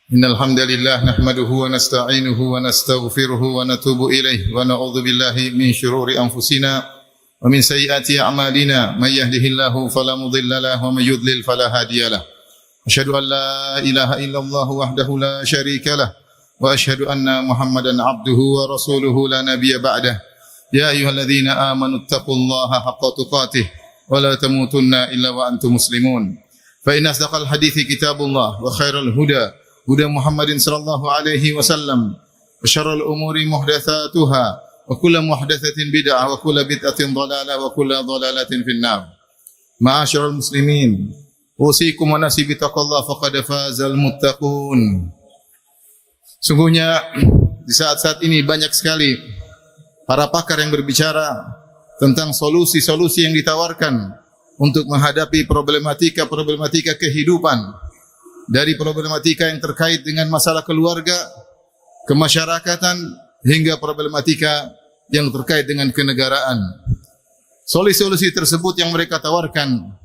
Innal hamdalillah nahmaduhu wa nasta'inuhu wa nastaghfiruhu wa natubu ilayh wa na'udzu billahi min shururi anfusina wa min sayyiati a'malina may yahdihillahu fala mudilla lahu wa may yudlil fala hadiyalah. Asyhadu an la ilaha illallah wahdahu la syarika lah wa asyhadu anna Muhammadan abduhu wa rasuluhu la nabiyya ba'dah. Ya ayyuhalladzina amanu taqullaha haqqa tuqatih wa la tamutunna illa wa antum muslimun. Fa inna asdaqal hadithi kitabullah wa khairal huda huda Muhammadin sallallahu alaihi wasallam wa syarrul umuri muhdatsatuha wa kullu muhdatsatin bid'ah wa kullu bid'atin dhalalah wa kullu dhalalatin finnar. Ma'asyiral muslimin, usikum wa nafsi bi taqwallah faqad fazal muttaqun. Sungguhnya di saat-saat ini banyak sekali para pakar yang berbicara tentang solusi-solusi yang ditawarkan untuk menghadapi problematika kehidupan. Dari problematika yang terkait dengan masalah keluarga, kemasyarakatan, hingga problematika yang terkait dengan kenegaraan. Solusi-solusi tersebut yang mereka tawarkan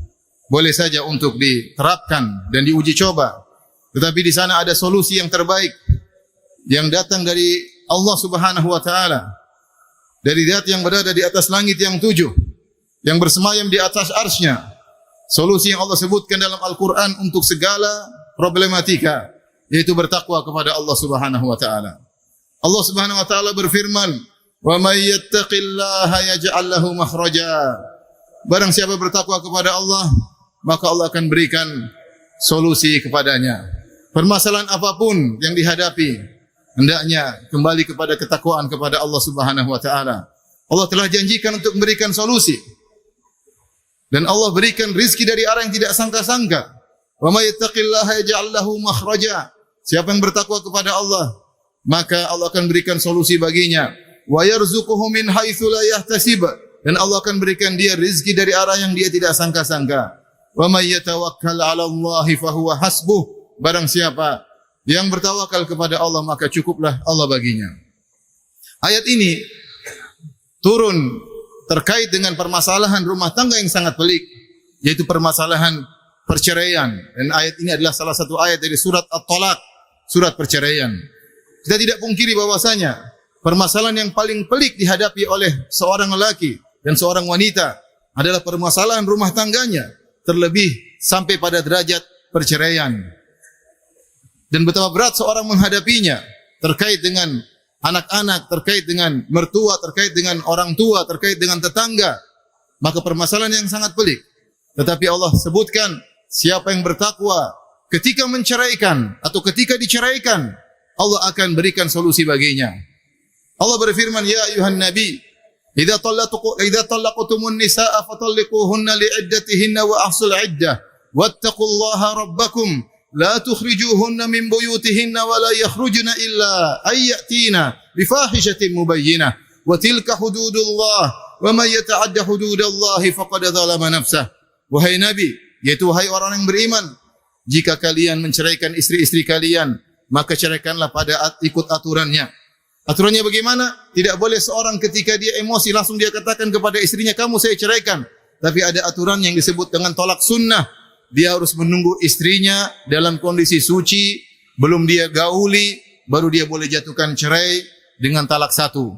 boleh saja untuk diterapkan dan diuji coba. Tetapi di sana ada solusi yang terbaik yang datang dari Allah Subhanahu wa taala. Dari Zat yang berada di atas langit yang tujuh, yang bersemayam di atas arsy-Nya. Solusi yang Allah sebutkan dalam Al-Qur'an untuk segala problematika, yaitu bertakwa kepada Allah Subhanahu wa taala. Allah Subhanahu wa taala berfirman, "Wa may yattaqillaha yaj'al lahu makhraja." Barang siapa bertakwa kepada Allah, maka Allah akan berikan solusi kepadanya. Permasalahan apapun yang dihadapi, hendaknya kembali kepada ketakwaan kepada Allah Subhanahu wa taala. Allah telah janjikan untuk memberikan solusi. Dan Allah berikan rizki dari arah yang tidak sangka-sangka. Wa may yattaqillaha yaj'al lahu makhraja. Siapa yang bertakwa kepada Allah, maka Allah akan berikan solusi baginya. Wa yarzuquhu min haitsu la yahtasib. Dan Allah akan berikan dia rezeki dari arah yang dia tidak sangka-sangka. Wa may yatawakkal 'ala Allah fa huwa hasbuh. Barang siapa yang bertawakal kepada Allah, maka cukuplah Allah baginya. Ayat ini turun terkait dengan permasalahan rumah tangga yang sangat pelik, yaitu permasalahan perceraian. Dan ayat ini adalah salah satu ayat dari surat At-Talaq, surat perceraian. Kita tidak pungkiri bahwasanya permasalahan yang paling pelik dihadapi oleh seorang lelaki dan seorang wanita adalah permasalahan rumah tangganya, terlebih sampai pada derajat perceraian. Dan betapa berat seorang menghadapinya, terkait dengan anak-anak, terkait dengan mertua, terkait dengan orang tua, terkait dengan tetangga. Maka permasalahan yang sangat pelik. Tetapi Allah sebutkan, siapa yang bertakwa ketika menceraikan atau ketika diceraikan, Allah akan berikan solusi baginya. Allah berfirman, "Ya ayuhan nabi, idza talaqtumun nisaa fatalliquhunna li'iddatihinna wa ahsul 'iddah wattaqullaha rabbakum la tukhrijuhunna min buyutihinna wa la yakhrujna illa ayyatina bifahishatin mubayyinah wa tilka hududullah wa man yata'adda hududallahi faqad zalama nafsah." Wahai Nabi, yaitu wahai orang yang beriman, jika kalian menceraikan istri-istri kalian, maka ceraikanlah ikut aturannya. Aturannya bagaimana? Tidak boleh seorang ketika dia emosi langsung dia katakan kepada istrinya, "Kamu saya ceraikan." Tapi ada aturan yang disebut dengan tolak sunnah. Dia harus menunggu istrinya dalam kondisi suci, belum dia gauli, baru dia boleh jatuhkan cerai dengan talak satu.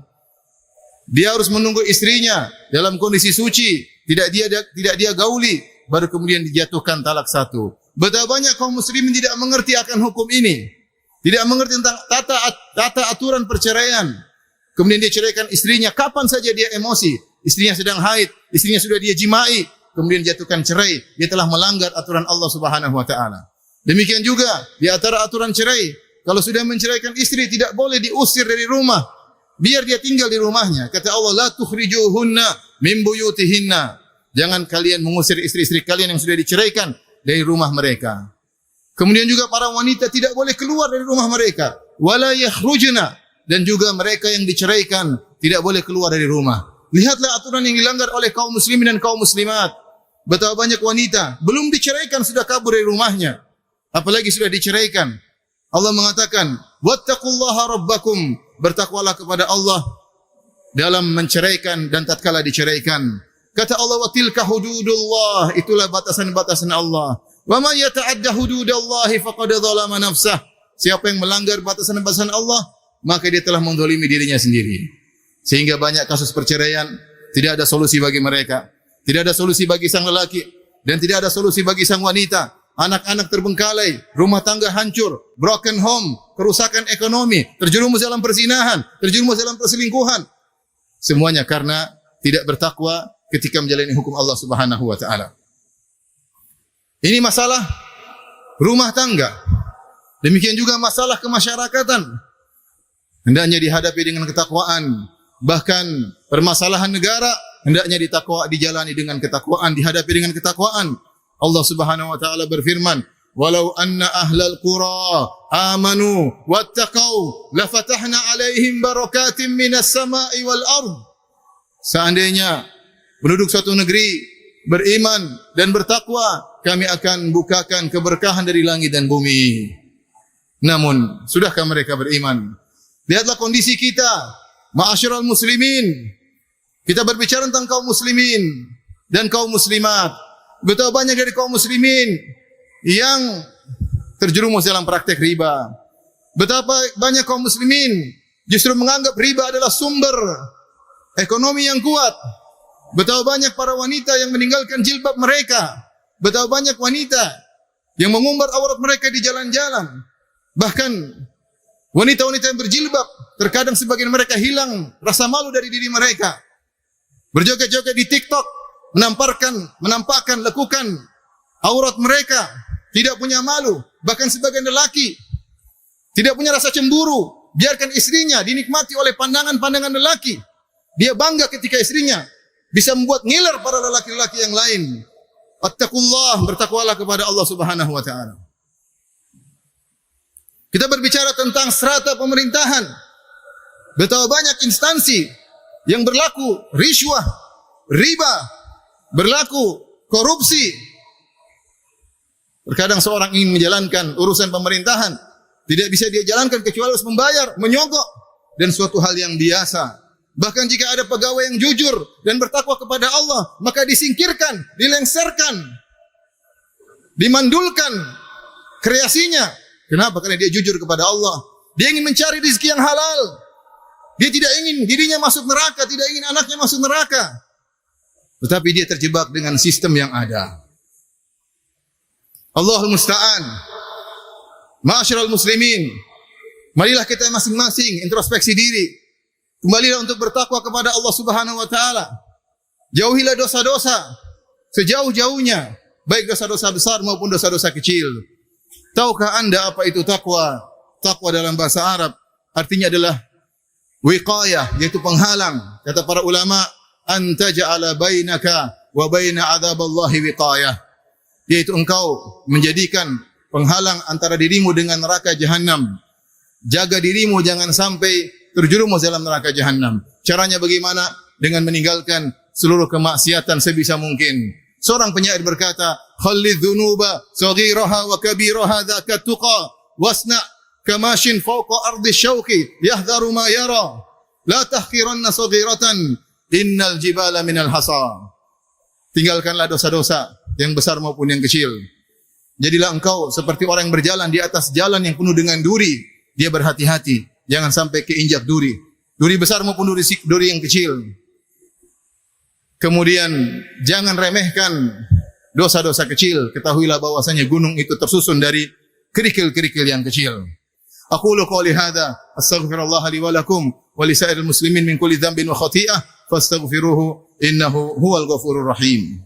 Dia harus menunggu istrinya dalam kondisi suci, tidak dia gauli, baru kemudian dijatuhkan talak satu. Betapa banyak kaum muslimin tidak mengerti akan hukum ini, tidak mengerti tentang tata aturan perceraian. Kemudian dia ceraikan istrinya kapan saja dia emosi, istrinya sedang haid, istrinya sudah dia jimai, kemudian jatuhkan cerai, dia telah melanggar aturan Allah Subhanahu wa taala. Demikian juga di antara aturan cerai, kalau sudah menceraikan istri tidak boleh diusir dari rumah, biar dia tinggal di rumahnya. Kata Allah, "La tukhrijuhunna min buyutihinna." Jangan kalian mengusir istri-istri kalian yang sudah diceraikan dari rumah mereka. Kemudian juga para wanita tidak boleh keluar dari rumah mereka. Wala yakhrujna, dan juga mereka yang diceraikan tidak boleh keluar dari rumah. Lihatlah aturan yang dilanggar oleh kaum muslimin dan kaum muslimat. Betapa banyak wanita belum diceraikan sudah kabur dari rumahnya, apalagi sudah diceraikan. Allah mengatakan, "Wattaqullaha rabbakum." Bertakwalah kepada Allah dalam menceraikan dan tatkala diceraikan. Kata Allah, "Wa tilka hududullah." Itulah batasan-batasan Allah. "Wa may yata'adda hududallahi faqad zalama nafsah." Siapa yang melanggar batasan-batasan Allah, maka dia telah menzalimi dirinya sendiri. Sehingga banyak kasus perceraian, tidak ada solusi bagi mereka. Tidak ada solusi bagi sang lelaki dan tidak ada solusi bagi sang wanita. Anak-anak terbengkalai, rumah tangga hancur, broken home, kerusakan ekonomi, terjerumus dalam perzinahan, terjerumus dalam perselingkuhan. Semuanya karena tidak bertakwa ketika menjalani hukum Allah Subhanahu wa taala. Ini masalah rumah tangga. Demikian juga masalah kemasyarakatan. Hendaknya dihadapi dengan ketakwaan. Bahkan permasalahan negara hendaknya dijalani dengan ketakwaan, dihadapi dengan ketakwaan. Allah Subhanahu wa taala berfirman, "Walau anna ahlal qura amanu wattaqau lafatahna 'alaihim barakatim minas sama'i wal ard." Seandainya penduduk suatu negeri beriman dan bertakwa, kami akan bukakan keberkahan dari langit dan bumi. Namun, sudahkah mereka beriman? Lihatlah kondisi kita, ma'asyiral muslimin. Kita berbicara tentang kaum muslimin dan kaum muslimat. Betapa banyak dari kaum muslimin yang terjerumus dalam praktek riba. Betapa banyak kaum muslimin justru menganggap riba adalah sumber ekonomi yang kuat. Betapa banyak para wanita yang meninggalkan jilbab mereka. Betapa banyak wanita yang mengumbar aurat mereka di jalan-jalan. Bahkan wanita-wanita yang berjilbab, terkadang sebagian mereka hilang rasa malu dari diri mereka. Berjoget-joget di TikTok, menampakkan lekukan aurat mereka, tidak punya malu. Bahkan sebagian lelaki tidak punya rasa cemburu, biarkan istrinya dinikmati oleh pandangan-pandangan lelaki. Dia bangga ketika istrinya bisa membuat ngiler para lelaki-lelaki yang lain. Attaqullah, bertakwalah kepada Allah Subhanahu wa taala. Kita berbicara tentang strata pemerintahan. Betapa banyak instansi yang berlaku riswah, riba, berlaku korupsi. Terkadang seorang ingin menjalankan urusan pemerintahan, tidak bisa dia jalankan kecuali harus membayar, menyogok, dan suatu hal yang biasa. Bahkan jika ada pegawai yang jujur dan bertakwa kepada Allah, maka disingkirkan, dilengserkan, dimandulkan kreasinya. Kenapa? Karena dia jujur kepada Allah. Dia ingin mencari rezeki yang halal. Dia tidak ingin dirinya masuk neraka, tidak ingin anaknya masuk neraka. Tetapi dia terjebak dengan sistem yang ada. Allahul musta'an. Ma'asyiral muslimin, marilah kita masing-masing introspeksi diri. Kembalilah untuk bertakwa kepada Allah Subhanahu wa taala. Jauhilah dosa-dosa sejauh-jauhnya, baik dosa-dosa besar maupun dosa-dosa kecil. Tahukah Anda apa itu takwa? Takwa dalam bahasa Arab artinya adalah wiqayah, yaitu penghalang. Kata para ulama, anta ja'ala bainaka wa baina adzaballahi wiqayah, yaitu engkau menjadikan penghalang antara dirimu dengan neraka jahanam. Jaga dirimu jangan sampai terjerumus dalam neraka jahanam. Caranya bagaimana? Dengan meninggalkan seluruh kemaksiatan sebisa mungkin. Seorang penyair berkata, "Khallidz dzunuba saghiraha wa kabiraha dzaka tuqa wasna kamashin fawqa ardi syauqi yahdharu ma yara la tahqiranna saghiratan innal jibala minal hasa." Tinggalkanlah dosa-dosa yang besar maupun yang kecil. Jadilah engkau seperti orang yang berjalan di atas jalan yang penuh dengan duri. Dia berhati-hati, jangan sampai keinjak duri. Duri besar maupun duri yang kecil. Kemudian jangan remehkan dosa-dosa kecil. Ketahuilah bahwasanya gunung itu tersusun dari kerikil-kerikil yang kecil. Aqulu qouli hadza astaghfirullah li wa lakum wa li sa'iril muslimin min kulli dhanbin wa khati'ah fastaghfiruhu innahu huwal ghafurur rahim.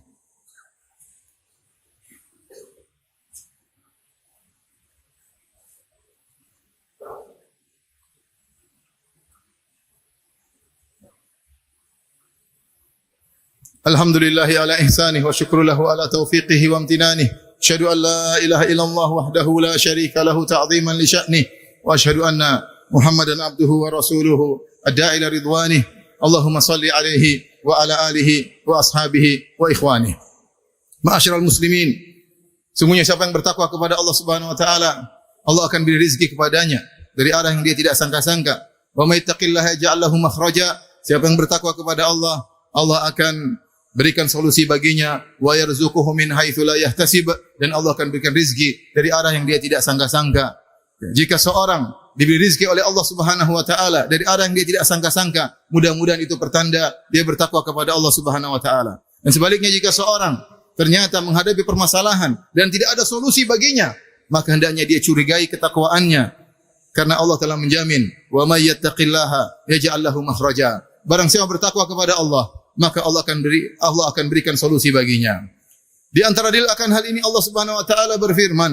Alhamdulillahi ala ihsanih wa syukru lahu ala taufiqihi wa amtinanih. Asyhadu an la ilaha illallah wahdahu la syarika lahu ta'ziman li sya'nih. Wa asyhadu anna Muhammadan abduhu wa rasuluhu ad-da'i ila ridwanih. Allahumma salli alaihi wa ala alihi wa ashabihi wa ikhwanih. Ma'asyiral muslimin, sungguhnya siapa yang bertakwa kepada Allah Subhanahu wa taala, Allah akan beri rezeki kepadanya dari arah yang dia tidak sangka-sangka. Wa may yattaqillaha yaj'al lahu makhraja. Siapa yang bertakwa kepada Allah, Allah akan berikan solusi baginya. Wa yarzuquhu min haitsu la yahtasib, dan Allah akan berikan rezeki dari arah yang dia tidak sangka-sangka. Jika seorang diberi rezeki oleh Allah Subhanahu wa taala dari arah yang dia tidak sangka-sangka, mudah-mudahan itu pertanda dia bertakwa kepada Allah Subhanahu wa taala. Dan sebaliknya jika seorang ternyata menghadapi permasalahan dan tidak ada solusi baginya, maka hendaknya dia curigai ketakwaannya, karena Allah telah menjamin, wa may yattaqillaha yaj'al lahu makhraja. Barang siapa bertakwa kepada Allah, maka Allah akan berikan solusi baginya. Di antara dalil akan hal ini Allah Subhanahu wa taala berfirman,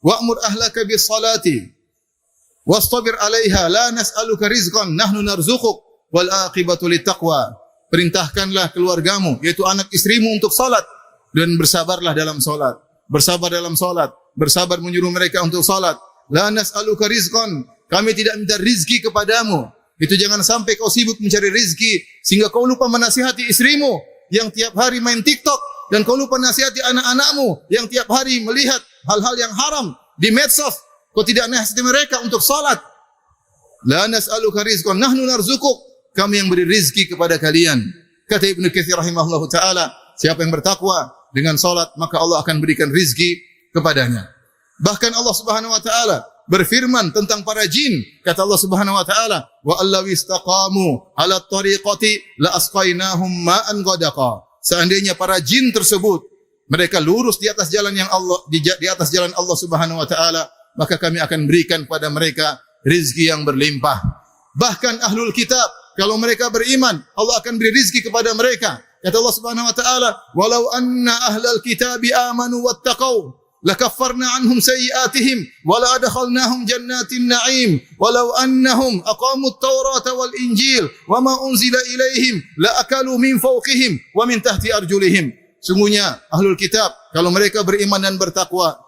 wa'mur ahlaka bis salati wastabir 'alaiha la nas'aluka rizqan nahnu narzuquk wal aqibatu littaqwa. Perintahkanlah keluargamu, yaitu anak istrimu, untuk salat dan bersabarlah dalam salat. Bersabar dalam salat, bersabar menyuruh mereka untuk salat. La nas'aluka rizqan, kami tidak minta rizki kepadamu. Itu jangan sampai kau sibuk mencari rizki sehingga kau lupa menasihati istrimu yang tiap hari main TikTok, dan kau lupa nasihati anak-anakmu yang tiap hari melihat hal-hal yang haram di medsos. Kau tidak nasihati mereka untuk salat. La nas'aluka rizqan nahnu narzuquk, kami yang beri rizki kepada kalian. Kata Ibnu Katsir rahimahullahu taala, siapa yang bertakwa dengan salat maka Allah akan berikan rizki kepadanya. Bahkan Allah Subhanahu wa taala berfirman tentang para jin. Kata Allah Subhanahu wa taala, wa allaw istaqamu ala tariqati la asqainahum ma'an ghadaqa. Seandainya para jin tersebut mereka lurus di atas jalan yang Allah di atas jalan Allah Subhanahu wa taala, maka kami akan berikan kepada mereka rezeki yang berlimpah. Bahkan ahlul kitab, kalau mereka beriman, Allah akan beri rezeki kepada mereka. Kata Allah Subhanahu wa taala, walau anna ahlal kitabi amanu wattaqau lakaffarna anhum sayyi'atihim wala adkhalnahum jannatin na'im walau annahum aqamut tawrata wal injil wama unzila ilaihim la akalu min fawqihim wa min tahti arjulihim. Sungguhnya ahlul kitab kalau mereka beriman dan bertakwa,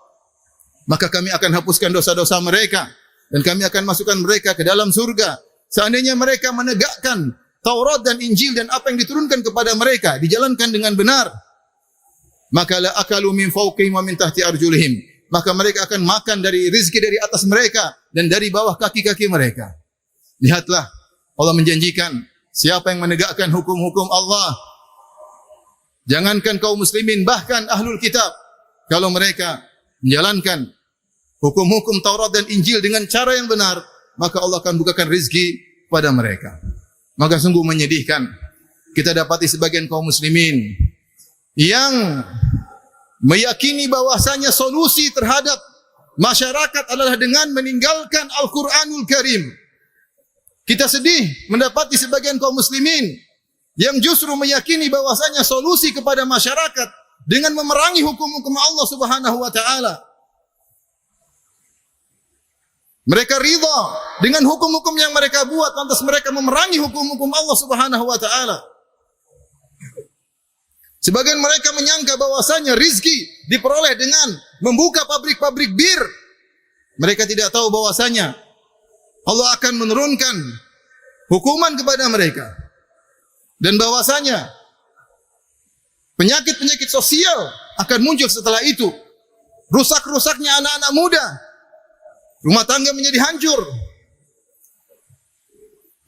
maka kami akan hapuskan dosa-dosa mereka dan kami akan masukkan mereka ke dalam surga. Seandainya mereka menegakkan Taurat dan Injil dan apa yang diturunkan kepada mereka dijalankan dengan benar, maka la akalu min fawqihim wa min tahti arjulihim, maka mereka akan makan dari rezeki dari atas mereka dan dari bawah kaki-kaki mereka. Lihatlah, Allah menjanjikan siapa yang menegakkan hukum-hukum Allah, jangankan kaum muslimin, bahkan ahlul kitab, kalau mereka menjalankan hukum-hukum Taurat dan Injil dengan cara yang benar, maka Allah akan bukakan rezeki pada mereka. Maka sungguh menyedihkan kita dapati sebagian kaum muslimin yang meyakini bahwasanya solusi terhadap masyarakat adalah dengan meninggalkan Al-Quranul Karim. Kita sedih mendapati sebagian kaum muslimin yang justru meyakini bahwasanya solusi kepada masyarakat dengan memerangi hukum-hukum Allah Subhanahu wa taala. Mereka ridha dengan hukum-hukum yang mereka buat, lantas mereka memerangi hukum-hukum Allah Subhanahu wa taala. Sebagian mereka menyangka bahwasanya rizki diperoleh dengan membuka pabrik-pabrik bir. Mereka tidak tahu bahwasanya Allah akan menurunkan hukuman kepada mereka. Dan bahwasanya penyakit-penyakit sosial akan muncul setelah itu. Rusak-rusaknya anak-anak muda. Rumah tangga menjadi hancur.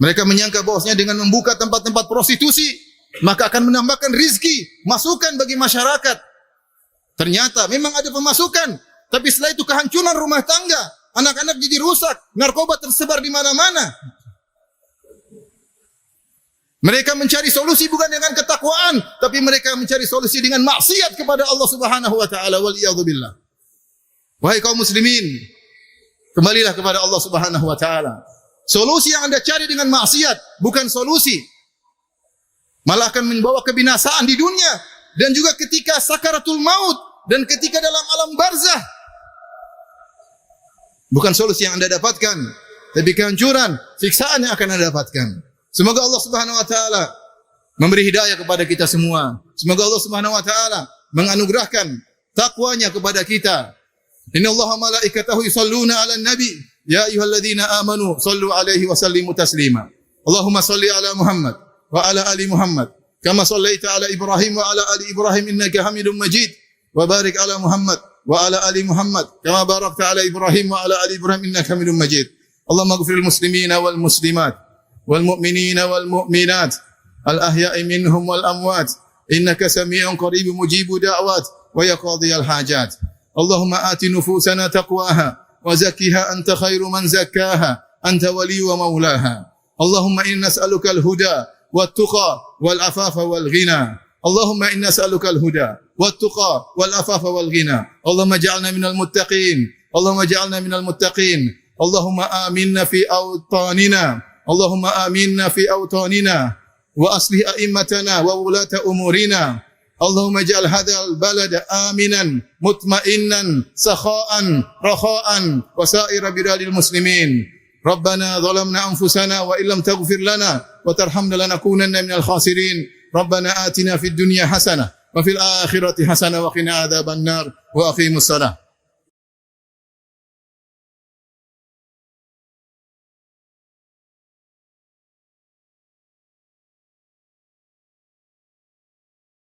Mereka menyangka bahwasanya dengan membuka tempat-tempat prostitusi, maka akan menambahkan rizki, masukan bagi masyarakat. Ternyata memang ada pemasukan, tapi setelah itu kehancuran rumah tangga, anak-anak jadi rusak, narkoba tersebar di mana-mana. Mereka mencari solusi bukan dengan ketakwaan, tapi mereka mencari solusi dengan maksiat kepada Allah Subhanahu wa taala, wal iyadzu billah. Wahai kaum muslimin, kembalilah kepada Allah Subhanahu wa taala. Solusi yang Anda cari dengan maksiat bukan solusi, malah akan membawa kebinasaan di dunia dan juga ketika sakaratul maut dan ketika dalam alam barzah. Bukan solusi yang Anda dapatkan, tapi kehancuran, siksaan yang akan Anda dapatkan. Semoga Allah Subhanahu wa taala memberi hidayah kepada kita semua. Semoga Allah Subhanahu wa taala menganugerahkan takwanya kepada kita. Innallaha malaikatahu yusalluna 'alan nabi ya ayyuhalladzina amanu sallu 'alaihi wa sallimu taslima. Allahumma salli 'ala Muhammad wa 'ala ali Muhammad kama sallaita 'ala Ibrahim wa 'ala ali Ibrahim innaka Hamidum Majid wa barik 'ala Muhammad wa 'ala ali Muhammad kama barakta 'ala Ibrahim wa 'ala ali Ibrahim innaka Hamidum Majid. Allahumma ighfir lil muslimina wal muslimat wal mu'minina wal mu'minat al ahya'i minhum wal amwat innaka samii'un qaribun mujibud da'wat wa yaqdiyal hajat. Allahumma ati nufusana taqwaha وزكها أنت خير من زكاها أنت ولي ومولاها. اللهم إنا نسألك الهدى والتقى والعفاف والغنى. اللهم إنا نسألك الهدى والتقى والعفاف والغنى. اللهم اجعلنا من المتقين. اللهم اجعلنا من المتقين. اللهم آمنا في أوطاننا. اللهم آمنا في أوطاننا وأصلح أئمتنا وولاة أمورنا. اللهم اجعل هذا البلد آمنا مطمئنا سخاء رخاء وسائر بلاد المسلمين. ربنا ظلمنا أنفسنا وإن لم تغفر لنا وترحمنا لنكونن من الخاسرين. ربنا آتنا في الدنيا حسنة وفي الآخرة حسنة وقنا عذاب النار وأقيموا الصلاة.